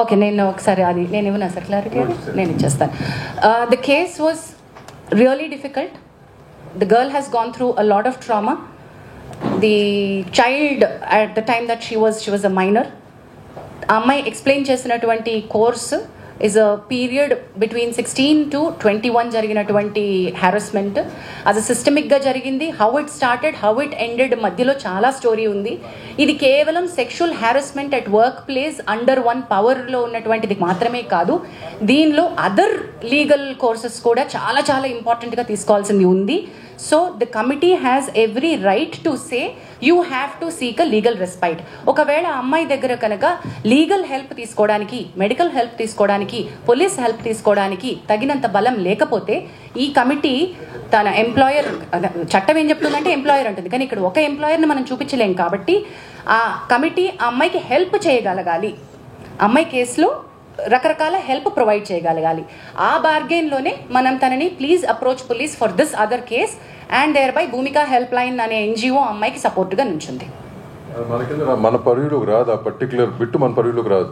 Okay, నేను ఒకసారి అది నేను ఇవ్వనా సార్ క్లారిటీ, అది నేను ఇచ్చేస్తాను. The case was really difficult. The girl has gone through a lot of trauma. The child at the time that she was a minor. ఆ అమ్మాయి ఎక్స్ప్లెయిన్ చేసినటువంటి course is a period between 16 to 21 జరిగినటువంటి harassment. అది సిస్టమిక్గా జరిగింది. How it started, how it ended మధ్యలో చాలా story ఉంది. ఇది కేవలం sexual harassment at work place under one పవర్లో ఉన్నటువంటిది మాత్రమే కాదు, దీనిలో అదర్ లీగల్ కోర్సెస్ కూడా చాలా చాలా ఇంపార్టెంట్గా తీసుకోవాల్సింది ఉంది. So the committee has every right to say you have to seek a legal respite. ఒకవేళ అమ్మాయి దగ్గర కనుక లీగల్ హెల్ప్ తీసుకోవడానికి, మెడికల్ హెల్ప్ తీసుకోవడానికి, పోలీస్ హెల్ప్ తీసుకోవడానికి తగినంత బలం లేకపోతే ఈ కమిటీ తన ఎంప్లాయర్, చట్టం ఏం చెప్తుందంటే ఎంప్లాయర్ అంటుంది, కానీ ఇక్కడ ఒక ఎంప్లాయర్ని మనం చూపించలేం. కాబట్టి ఆ కమిటీ ఆ అమ్మాయికి హెల్ప్ చేయగలగాలి, అమ్మాయి కేసులో రకరకాల హెల్ప్ ప్రొవైడ్ చేయగలగాలి. ఆ బార్గెన్లోనే మనం తనని please approach police for this other case and thereby Bhumika help line అనే ఎన్జిఓ అమ్మాయికి సపోర్ట్గా నుంచుంది. మన పర్వ్యూలోకి రాదు, ఆ పర్టికులర్ బిట్ మన పర్వ్యూలోకి రాదు.